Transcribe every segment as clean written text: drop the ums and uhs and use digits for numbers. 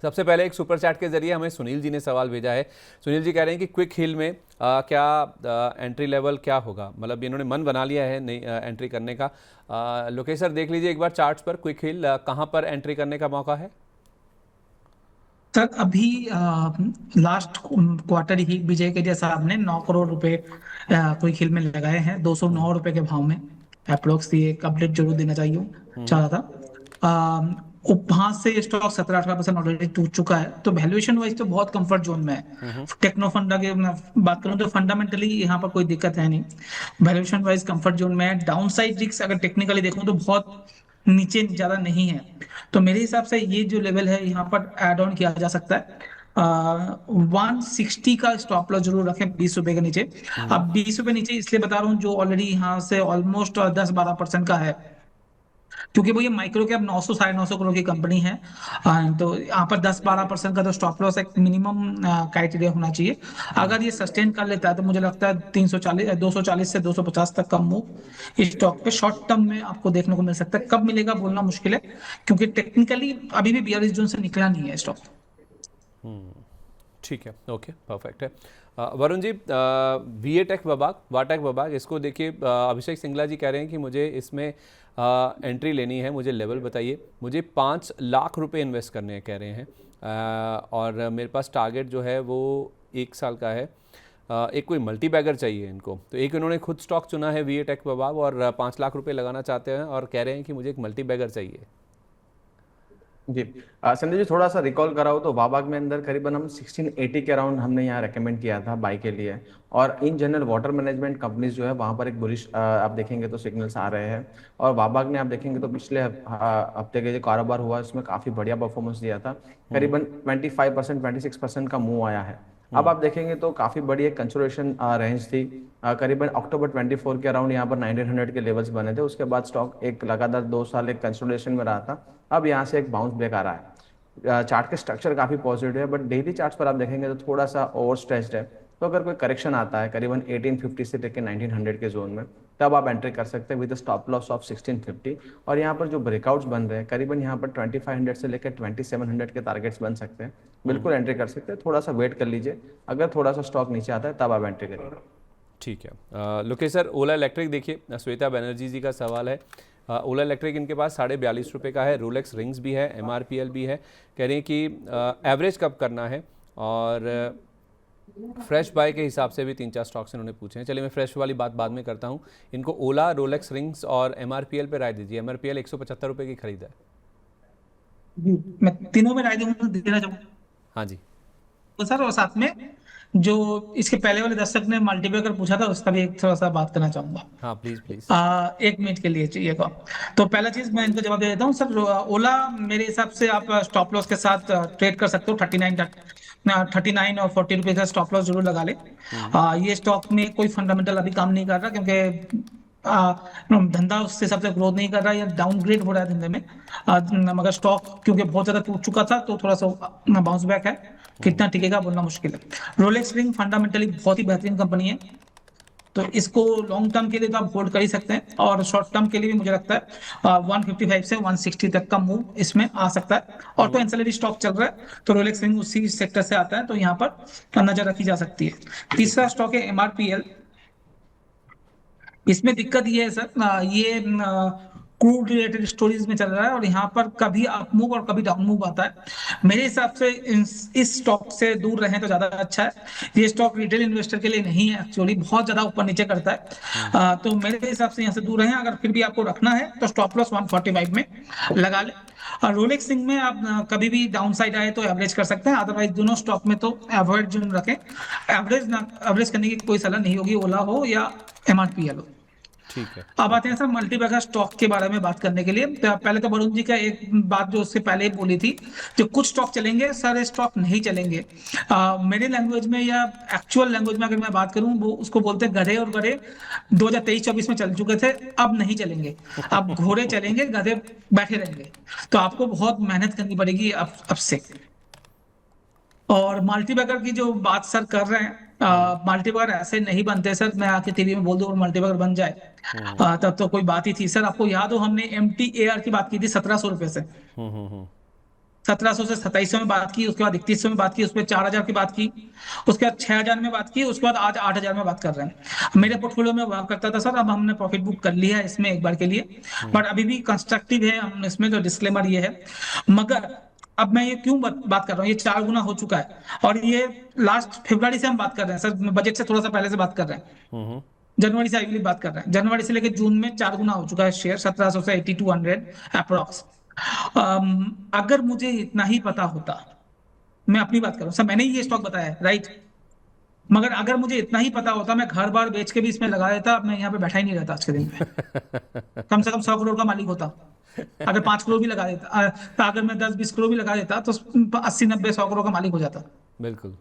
सबसे पहले एक सुपर चैट के जरिए हमें सुनील जी ने सवाल भेजा है। सुनील जी कह रहे हैं कि क्विक हिल में क्या एंट्री लेवल क्या होगा, मतलब इन्होंने मन बना लिया है नहीं एंट्री करने का। लोकेश सर देख लीजिए एक बार चार्ट्स पर क्विक हिल कहाँ पर एंट्री करने का मौका है। सर अभी लास्ट क्वार्टर ही विजय केडिया साहब ने 9 करोड़ रुपए कोई खेल में लगाए हैं, 209 रुपए के भाव में अप्रोक्स। ये एक अपडेट जरूर देना चाहिए चाह रहा था। वहां से स्टॉक 17-18% ऑलरेडी टूट चुका है, तो वैल्यूएशन वाइज तो बहुत कंफर्ट जोन में है। टेक्नो फंडा की मैं बात करूं तो फंडामेंटली यहाँ पर कोई दिक्कत है नहीं। वैल्यूएशन वाइज कंफर्ट जोन में है। डाउन साइड रिस्क अगर टेक्निकली देखूं तो बहुत नीचे ज्यादा नहीं है। तो मेरे हिसाब से ये जो लेवल है यहाँ पर एड ऑन किया जा सकता है। 160 का स्टॉप लॉस जरूर रखें 20 रुपए के नीचे। अब 20 रुपए नीचे इसलिए बता रहा हूँ जो ऑलरेडी यहाँ से ऑलमोस्ट 10-12% का है, क्योंकि वो ये माइक्रो कैप 900 950 करोड़ की कंपनी है। तो यहाँ पर 10-12% का तो स्टॉप लॉस एक मिनिमम क्राइटेरिया होना चाहिए। अगर ये सस्टेन कर लेता है तो मुझे लगता है 340 240 से 250 तक का मूव इस स्टॉक पे शॉर्ट टर्म में आपको देखने को मिल सकता है। कब मिलेगा बोलना मुश्किल है, क्योंकि टेक्निकली अभी भी बियरिश जोन से निकला नहीं है स्टॉक। ठीक है, ओके, परफेक्ट है। वरुण जी, वीएटेक वबाग, वाटेक वबाग, इसको देखिए अभिषेक सिंगला जी कह रहे हैं कि मुझे इसमें एंट्री लेनी है, मुझे लेवल बताइए। मुझे 5 लाख रुपए इन्वेस्ट करने हैं कह रहे हैं, और मेरे पास टारगेट जो है वो 1 साल का है। एक कोई मल्टी बैगर चाहिए इनको, तो एक इन्होंने खुद स्टॉक चुना है वीएटेक वबाग और 5 लाख रुपए लगाना चाहते हैं और कह रहे हैं कि मुझे एक मल्टी बैगर चाहिए। जी संजय जी, थोड़ा सा रिकॉल कराओ तो वाबाग में अंदर करीबन हम 1680 के अराउंड हमने यहाँ रेकमेंड किया था बाई के लिए। और in general water management companies जो है वहाँ पर एक बुलिश आप देखेंगे तो सिग्नल्स आ रहे हैं। और वाबाग ने आप देखेंगे तो पिछले हफ्ते के जो कारोबार हुआ उसमें काफ़ी बढ़िया परफॉर्मेंस दिया था, करीबन 25% 26% का मूव आया है। अब आप देखेंगे तो काफ़ी बड़ी एक कंसोलिडेशन रेंज थी, करीबन अक्टूबर 24 के अराउंड यहाँ पर 1900 के लेवल्स बने थे। उसके बाद स्टॉक एक लगातार 2 साल एक कंसोलिडेशन में रहा था। अब यहाँ से एक बाउंस बैक आ रहा है। चार्ट के स्ट्रक्चर काफ़ी पॉजिटिव है, बट डेली चार्ट्स पर आप देखेंगे तो थोड़ा सा ओवर स्ट्रेच्ड है। तो अगर कोई करेक्शन आता है करीबन 1850 से लेकर 1900 के जोन में, तब आप एंट्री कर सकते हैं विद स्टॉप लॉस ऑफ 1650। और यहाँ पर जो ब्रेकआउट्स बन रहे हैं करीबन यहाँ पर 2500 से लेकर 2700 के टारगेट्स बन सकते हैं, बिल्कुल एंट्री कर सकते हैं। थोड़ा सा वेट कर लीजिए, अगर थोड़ा सा स्टॉक नीचे आता है तब आप एंट्री करिए। ठीक है। लोकेश सर, ओला इलेक्ट्रिक देखिए, श्वेता बनर्जी जी का सवाल है। ओला इलेक्ट्रिक इनके पास 42.5 रुपये का है, रोलेक्स रिंग्स भी है, एमआरपीएल भी है। कह रहे हैं कि एवरेज कब करना है, और फ्रेश बाय के हिसाब से भी 3-4 स्टॉक्स इन्होंने पूछे हैं। चलिए मैं फ्रेश वाली बात बाद में करता हूँ। इनको ओला, रोलेक्स रिंग्स और एमआरपीएल पे राय दीजिए। एमआरपीएल 175 रुपये की खरीदा है। मैं तीनों में राय देना चाहूंगा। हाँ जी। तो सर, और साथ में जो इसके पहले वाले दर्शक ने मल्टीप्लेयर पूछा था उसका भी एक थोड़ा सा बात करना चाहूंगा। हाँ प्लीज प्लीज। 1 मिनट के लिए चाहिए को। तो पहला चीज मैं इनको जवाब दे देता हूँ सर। ओला मेरे हिसाब से आप स्टॉप लॉस के साथ ट्रेड कर सकते हो। 39 और 40 रुपए का स्टॉप लॉस जरूर लगा ले। ये स्टॉक में कोई फंडामेंटल अभी काम नहीं कर रहा, क्योंकि धंधा उससे सबसे ग्रोथ नहीं कर रहा है या डाउनग्रेड हो रहा है धंधे में। मगर स्टॉक क्योंकि बहुत ज्यादा टूट चुका था तो थोड़ा सा बाउंस बैक है। कितना टिकेगा बोलना मुश्किल है। रोलेक्स रिंग फंडामेंटली बहुत ही बेहतरीन कंपनी है, तो इसको लॉन्ग टर्म के लिए तो आप होल्ड कर ही सकते हैं, और शॉर्ट टर्म के लिए भी मुझे लगता है 155 से 160 तक का मूव इसमें आ सकता है। ऑटो एंसिलरी स्टॉक चल रहा है तो रोलेक्स रिंग उसी सेक्टर से आता है, तो यहाँ पर नजर रखी जा सकती है। तीसरा स्टॉक है एमआरपीएल। इसमें दिक्कत ये है सर, ये क्रूड रिलेटेड स्टोरीज में चल रहा है और यहाँ पर कभी अप मूव और कभी डाउन मूव आता है। मेरे हिसाब से इस स्टॉक से दूर रहें तो ज्यादा अच्छा है। ये स्टॉक रिटेल इन्वेस्टर के लिए नहीं है, एक्चुअली बहुत ज्यादा ऊपर नीचे करता है। तो मेरे हिसाब से यहाँ से दूर रहें। अगर फिर भी आपको रखना है तो स्टॉप लॉस 145 में लगा ले। और रोलेक्स सिंह में आप कभी भी डाउन साइड आए तो एवरेज कर सकते हैं, अदरवाइज दोनों स्टॉक में तो एवरेज जोन रखें। एवरेज करने की कोई सलाह नहीं होगी, ओला हो या एमआरपीएल हो। ठीक है। अब आते हैं सर मल्टीबैगर स्टॉक के बारे में बात करने के लिए। तो पहले तो वरुण जी का एक बात जो उससे पहले ही बोली थी, जो कुछ स्टॉक चलेंगे सारे स्टॉक नहीं चलेंगे। मेरे लैंग्वेज में या एक्चुअल लैंग्वेज में अगर मैं बात करूं, वो उसको बोलते हैं गधे, और गधे 2023-24 में चल चुके थे, अब नहीं चलेंगे। अब घोड़े चलेंगे, गधे बैठे रहेंगे। तो आपको बहुत मेहनत करनी पड़ेगी अब से। और मल्टीबैगर की जो बात सर कर रहे हैं, मल्टीबैगर ऐसे नहीं बनते सर। मैं आके टीवी में बोल दूं और मल्टीबैगर बन जाए, तब तो कोई बात ही थी। सर आपको याद हो हमने MTAR की बात की थी 1700 रुपए से। 1700 से 2700 में बात की, उसके बाद 3100 में बात की, उस पर 4000 की बात की, उसके बाद 6000 में बात की, उसके बाद आज 8000 में बात कर रहे हैं। मेरे पोर्टफोलियो में हुआ करता था सर, अब हमने प्रॉफिट बुक कर लिया है इसमें एक बार के लिए, बट अभी भी कंस्ट्रक्टिव है हम इसमें, जो डिस्क्लेमर ये है। मगर अब मैं ये क्यों बात कर रहा हूँ, ये 4 गुना हो चुका है, और ये लास्ट फरवरी से हम बात कर रहे हैं सर, बजट से थोड़ा सा पहले से बात कर रहे हैं, जनवरी से आई बात कर रहे हैं, जनवरी से लेकर जून में 4 गुना हो चुका है शेयर, 1700 से 8200 अप्रोक्स। अगर मुझे इतना ही पता होता, मैं अपनी बात करूं सर, मैंने ही ये स्टॉक बताया है राइट, मगर अगर मुझे इतना ही पता होता, मैं घर बार बेच के भी इसमें लगा देता, अब मैं यहाँ पे बैठा ही नहीं रहता आज के दिन पे। कम से कम 100 करोड़ का मालिक होता, अगर 5 करोड़ भी लगा देता, तो अगर मैं 10-20 करोड़ भी लगा देता तो 80-90-100 करोड़ का मालिक हो जाता। बिल्कुल।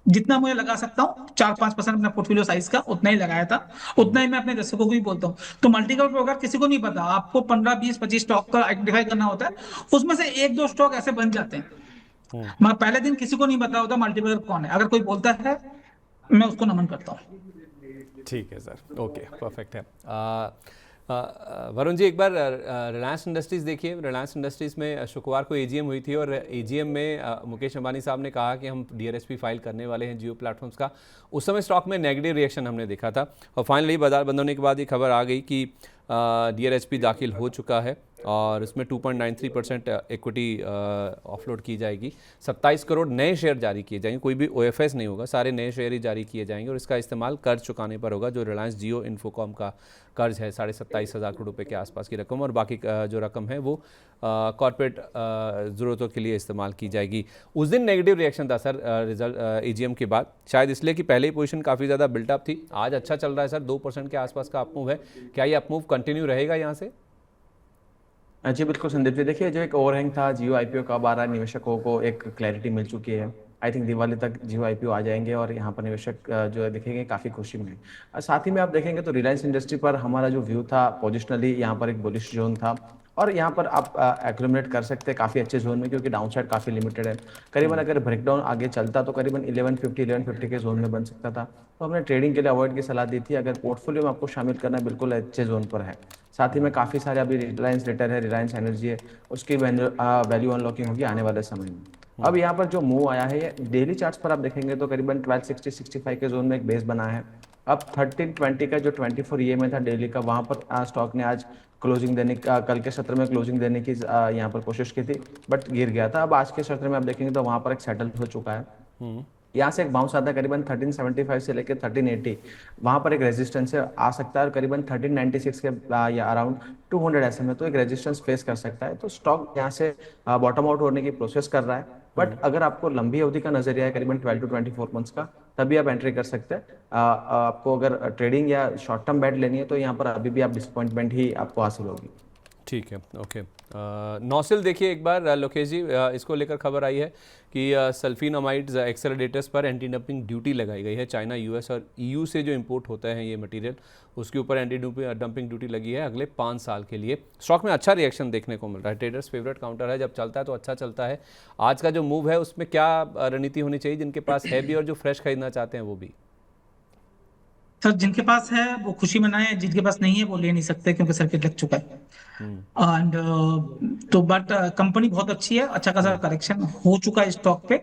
जितना मुझे लगा सकता हूँ 4-5% अपना पोर्टफोलियो साइज का, उतना ही लगाया था, उतना ही मैं अपने दर्शकों को भी बोलता हूँ। तो मल्टीकैप पे अगर किसी को नहीं पता, आपको 15-20-25 स्टॉक का आइडेंटिफाई करना होता है, उसमें से 1-2 स्टॉक ऐसे बन जाते हैं, मगर पहले दिन किसी को नहीं पता होता मल्टीपल कौन है, अगर कोई बोलता है मैं उसको नमन करता हूँ। ठीक है सर, ओके, परफेक्ट है। वरुण जी, एक बार रिलायंस इंडस्ट्रीज़ देखिए। रिलायंस इंडस्ट्रीज़ में शुक्रवार को एजीएम हुई थी और एजीएम में मुकेश अंबानी साहब ने कहा कि हम डीआरएसपी फाइल करने वाले हैं जियो प्लेटफॉर्म्स का। उस समय स्टॉक में नेगेटिव रिएक्शन हमने देखा था, और फाइनली बाजार बंद होने के बाद ये खबर आ गई कि डीआरएसपी दाखिल हो चुका है और इसमें 2.93% इक्विटी ऑफलोड की जाएगी। 27 करोड़ नए शेयर जारी किए जाएंगे, कोई भी ओएफएस नहीं होगा, सारे नए शेयर ही जारी किए जाएंगे, और इसका इस्तेमाल कर्ज चुकाने पर होगा, जो रिलायंस जियो इन्फोकॉम का कर्ज है 27,500 करोड़ रुपए के आसपास की रकम, और बाकी जो रकम है वो कॉर्पोरेट ज़रूरतों के लिए इस्तेमाल की जाएगी। उस दिन नेगेटिव रिएक्शन था सर रिजल्ट एजीएम के बाद, शायद इसलिए कि पहले ही पोजीशन काफ़ी ज़्यादा बिल्टअप थी। आज अच्छा चल रहा है सर, 2% के आसपास का अपमूव है, क्या ये अपमूव कंटिन्यू रहेगा यहाँ से? जी बिल्कुल संदीप जी, देखिए जो एक ओवरहैंग था जियो आईपीओ कब आ रहा है, निवेशकों को एक क्लैरिटी मिल चुकी है। आई थिंक दिवाली तक जियो आईपीओ आ जाएंगे और यहाँ पर निवेशक जो है दिखेंगे काफ़ी खुशी में। साथ ही में आप देखेंगे तो रिलायंस इंडस्ट्री पर हमारा जो व्यू था पोजिशनली, यहाँ पर एक बुलिश जोन था, और यहाँ पर आप एक्यूमुलेट कर सकते हैं काफ़ी अच्छे जोन में, क्योंकि डाउन साइड काफ़ी लिमिटेड है। करीबन अगर ब्रेकडाउन आगे चलता तो करीबन 1150 के जोन में बन सकता था, तो हमने ट्रेडिंग के लिए अवॉइड की सलाह दी थी। अगर पोर्टफोलियो में आपको शामिल करना बिल्कुल अच्छे जोन पर है। साथ ही में काफ़ी सारे अभी रिलायंस रिटेल है, रिलायंस एनर्जी है, उसकी वैल्यू अनलॉकिंग होगी आने वाले समय में। अब यहाँ पर जो मूव आया है, ये डेली चार्ट्स पर आप देखेंगे तो करीबन 1260-65 के जोन में एक बेस बना है। अब 1320 का जो 24 EMA था डेली का, वहाँ पर स्टॉक ने आज क्लोजिंग देने का, कल के सत्र में क्लोजिंग देने की यहाँ पर कोशिश की थी, बट गिर गया था। अब आज के सत्र में आप देखेंगे तो वहाँ पर एक सेटल हो चुका है। यहाँ से एक बाउंस आता है करीबन 1375 से लेकर 1380, वहाँ पर एक रेजिस्टेंस आ सकता है, और करीबन 1396 के या अराउंड 200 ऐसे में तो एक रेजिस्टेंस फेस कर सकता है। तो स्टॉक यहाँ से बॉटम आउट होने की प्रोसेस कर रहा है, बट अगर आपको लंबी अवधि का नजरिया है करीबन 12 to 24 मंथ्स का, तभी आप एंट्री कर सकते हैं। आपको अगर ट्रेडिंग या शॉर्ट टर्म बैट लेनी है तो यहाँ पर अभी भी आप डिसअपॉइंटमेंट ही आपको हासिल होगी। ठीक है, ओके। नौसिल देखिए एक बार लोकेश जी, इसको लेकर खबर आई है कि सल्फिनामाइड्स एक्सेलरेटर्स पर एंटी डंपिंग ड्यूटी लगाई गई है। चाइना, यूएस और ईयू से जो इंपोर्ट होता है ये मटेरियल, उसके ऊपर एंटी डंपिंग ड्यूटी लगी है अगले 5 साल के लिए। स्टॉक में अच्छा रिएक्शन देखने को मिल रहा है, ट्रेडर्स फेवरेट काउंटर है, जब चलता है तो अच्छा चलता है। आज का जो मूव है उसमें क्या रणनीति होनी चाहिए, जिनके पास है भी और जो फ्रेश खरीदना चाहते हैं वो भी? सर जिनके पास है वो खुशी मनाए, जिनके पास नहीं है वो ले नहीं सकते, क्योंकि सर्किट लग चुका है। एंड तो बट कंपनी बहुत अच्छी है, अच्छा खासा करेक्शन हो चुका है स्टॉक पे,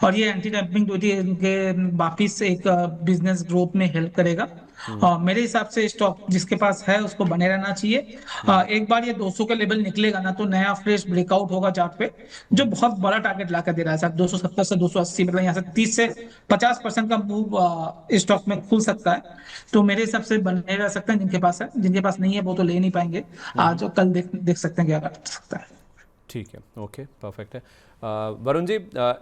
और ये एंटी डंपिंग ड्यूटी के वापिस एक बिजनेस ग्रोथ में हेल्प करेगा। मेरे हिसाब से स्टॉक जिसके पास है उसको बने रहना चाहिए। एक बार ये 200 का लेवल निकलेगा ना, तो नया फ्रेश ब्रेकआउट होगा चार्ट पे, जो बहुत बड़ा टारगेट ला कर दे रहा है सर, 270 से 280, मतलब यहाँ से 30 से 50% का मूव स्टॉक में खुल सकता है। तो मेरे हिसाब से बने रह सकते हैं जिनके पास है, जिनके पास नहीं है वो तो ले नहीं पाएंगे। आज कल देख सकते हैं क्या कर सकता है। ठीक है, ओके, परफेक्ट है। वरुण जी,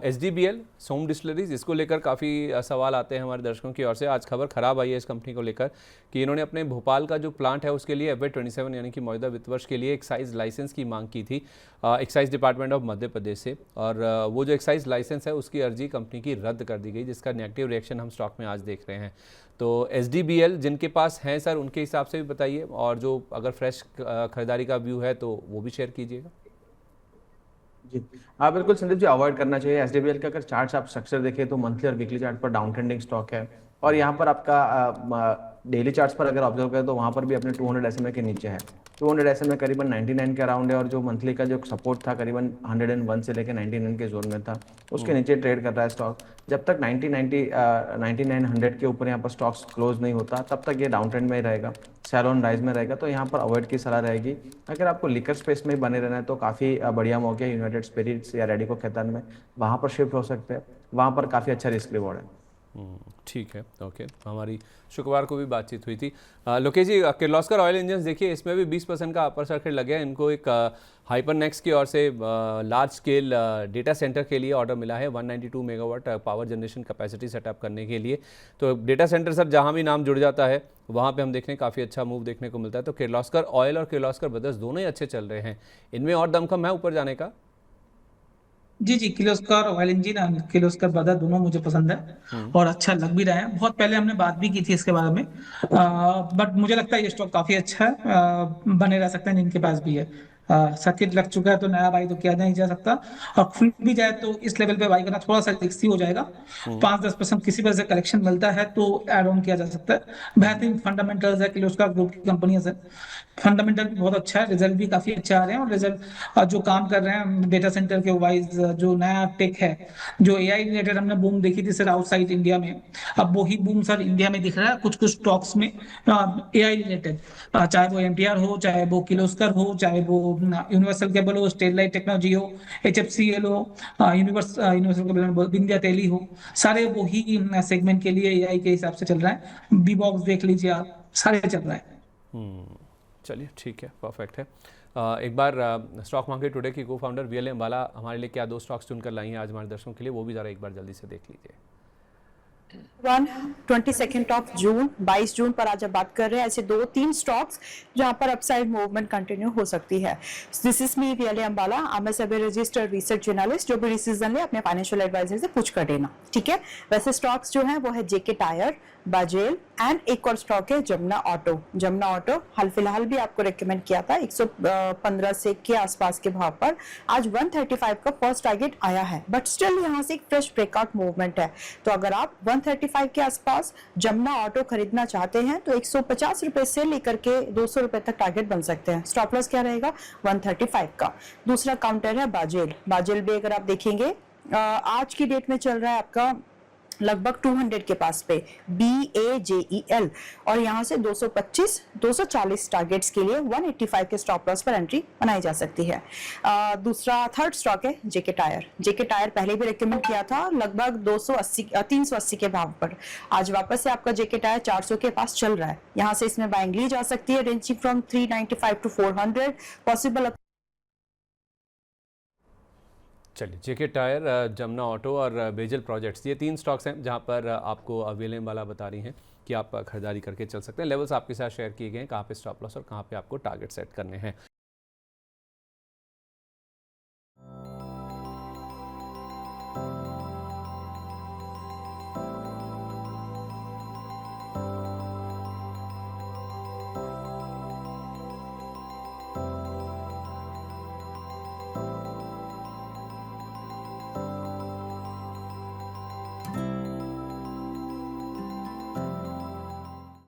SDBL सोम डिस्टिलरीज, इसको लेकर काफ़ी सवाल आते हैं हमारे दर्शकों की ओर से। आज खबर खराब आई है इस कंपनी को लेकर कि इन्होंने अपने भोपाल का जो प्लांट है उसके लिए FY27 यानी कि मौजूदा वित्त वर्ष के लिए एक्साइज लाइसेंस की मांग की थी excise department of Madhya Pradesh से, और वो जो एक्साइज लाइसेंस है उसकी अर्जी कंपनी की रद्द कर दी गई, जिसका नेगेटिव रिएक्शन हम स्टॉक में आज देख रहे हैं। तो SDBL जिनके पास हैं सर, उनके हिसाब से भी बताइए, और जो अगर फ्रेश खरीदारी का व्यू है तो वो भी शेयर कीजिएगा। जी हाँ बिल्कुल संदीप जी, अवॉइड करना चाहिए एसडीबीएल का। अगर चार्ट्स आप स्ट्रक्चर देखें तो मंथली और वीकली चार्ट पर डाउन ट्रेंडिंग स्टॉक है, और यहाँ पर आपका डेली चार्ट्स पर अगर ऑब्जर्व करें तो वहाँ पर भी अपने 200 SMA के नीचे है। 200 SMA करीबन 99 के अराउंड है, और जो मंथली का जो सपोर्ट था करीबन 101 से लेकर 99 के जोन में था, उसके नीचे ट्रेड कर रहा है स्टॉक। जब तक 9900 के ऊपर यहाँ पर स्टॉक्स क्लोज नहीं होता तब तक ये डाउन ट्रेंड में ही रहेगा, सेल ऑन राइज में रहेगा। तो यहाँ पर अवॉइड की सलाह रहेगी। अगर आपको लिकर स्पेस में बने रहना है तो काफ़ी बढ़िया मौके है, यूनाइटेड स्पिरिट्स या रेडिको खैतान में, वहाँ पर शिफ्ट हो सकते हैं। वहाँ पर काफ़ी अच्छा रिस्क रिवॉर्ड है। ठीक है, ओके। हमारी शुक्रवार को भी बातचीत हुई थी। लोकेश जी, किर्लोस्कर ऑयल इंजन्स देखिए, इसमें भी 20% का अपर सर्किट लग गया। इनको एक हाइपरनेक्स की ओर से लार्ज स्केल डेटा सेंटर के लिए ऑर्डर मिला है, 192 megawatt power generation capacity setup करने के लिए। तो डेटा सेंटर सर जहाँ भी नाम जुड़ जाता है वहाँ पे हम देखने काफ़ी अच्छा मूव देखने को मिलता है। तो किर्लोस्कर ऑयल और किर्लोस्कर ब्रदर्स दोनों ही अच्छे चल रहे हैं, इनमें और दमखम है ऊपर जाने का? जी जी, किर्लोस्कर ऑयल इंजन और किर्लोस्कर ब्रदर दोनों मुझे पसंद है और अच्छा लग भी रहा है। बहुत पहले हमने बात भी की थी इसके बारे में, बट मुझे लगता है ये स्टॉक काफी अच्छा है, बने रह सकते हैं जिनके पास भी है। सर्किट लग चुका है तो नया बाई तो किया नहीं जा सकता, और खुल भी जाए तो इस लेवल पे बाई करना थोड़ा सा रिस्की हो जाएगा। 5-10% किसी वजह से कलेक्शन मिलता है तो एड ऑन किया जा सकता है। बेहतरीन फंडामेंटल्स है किर्लोस्कर ग्रुप की कंपनियां है, फंडामेंटल बहुत अच्छा है, रिजल्ट भी काफी अच्छे आ रहे हैं। और रिजल्ट जो काम कर रहे हैं डेटा सेंटर के वाइज, जो नया टेक है, जो एआई रिलेटेड हमने बूम देखी थी सर आउटसाइड इंडिया में, अब वही बूम सर इंडिया में दिख रहा है कुछ कुछ स्टॉक्स में एआई रिलेटेड। चाहे वो एमटीआर हो, चाहे वो किर्लोस्कर हो, चाहे वो यूनिवर्सल केबल हो, स्टेरलाइट टेक्नोलॉजी हो, एचएफसीएल हो, यूनिवर्सल केबल विंध्या टेली हो, सारे वही सेगमेंट के लिए एआई के हिसाब से चल रहा है। बी बॉक्स देख लीजिए आप, सारे चल रहा है। चलिए ठीक है, परफेक्ट है। एक बार स्टॉक मार्केट टुडे की को फाउंडर वीएल अंबाला हमारे लिए क्या 2 स्टॉक्स चुनकर लाई हैं आज हमारे दर्शकों के लिए, वो भी ज़रा एक बार जल्दी से देख लीजिए। 22 ऑफ जून, 22 जून पर आज अब बात कर रहे हैं ऐसे 2-3 स्टॉक्स जहां पर अपसाइड मूवमेंट कंटिन्यू हो सकती है। This is me VL Ambala, I am a registered research journalist. जो भी डिसीजन ले अपने फाइनेंशियल एडवाइजर से पूछ कर लेना, ठीक है। वैसे स्टॉक्स जो है वो है जेके टायर, बाजेल एंड एक और स्टॉक है जमुना ऑटो। जमुना ऑटो हाल फिलहाल भी आपको रेकमेंड किया था 115 से के आसपास के भाव पर, आज 135 का फर्स्ट टारगेट आया है, बट स्टिल यहाँ से एक फ्रेश ब्रेकआउट मूवमेंट है। तो अगर आप 135 के आसपास जमुना ऑटो खरीदना चाहते हैं तो 150 रुपए से लेकर के 200 रुपए तक टारगेट बन सकते हैं। स्टॉप लॉस क्या रहेगा? 135 का। दूसरा काउंटर है बाजेल। बाजेल भी अगर आप देखेंगे आज की डेट में चल रहा है आपका लगभग 200 के पास पे, BAJEL, और यहाँ से 240 टारगेट्स के लिए 185 के स्टॉप लॉस पर एंट्री बनाई जा सकती है। दूसरा थर्ड स्टॉक है जेके टायर। जेके टायर पहले भी रेकमेंड किया था लगभग 380 के भाव पर, आज वापस से आपका जेके टायर 400 के पास चल रहा है। यहाँ से इसमें बाइंग ली जा सकती है, रेंजिंग फ्रॉम 395 टू 400 पॉसिबल। चलिए, जेके टायर, जमुना ऑटो और बेजल प्रोजेक्ट्स, ये 3 स्टॉक्स हैं जहां पर आपको वीएल वाला बता रही हैं कि आप खरीदारी करके चल सकते हैं। लेवल्स आपके साथ शेयर किए गए हैं, कहाँ पे स्टॉप लॉस और कहाँ पे आपको टारगेट सेट करने हैं।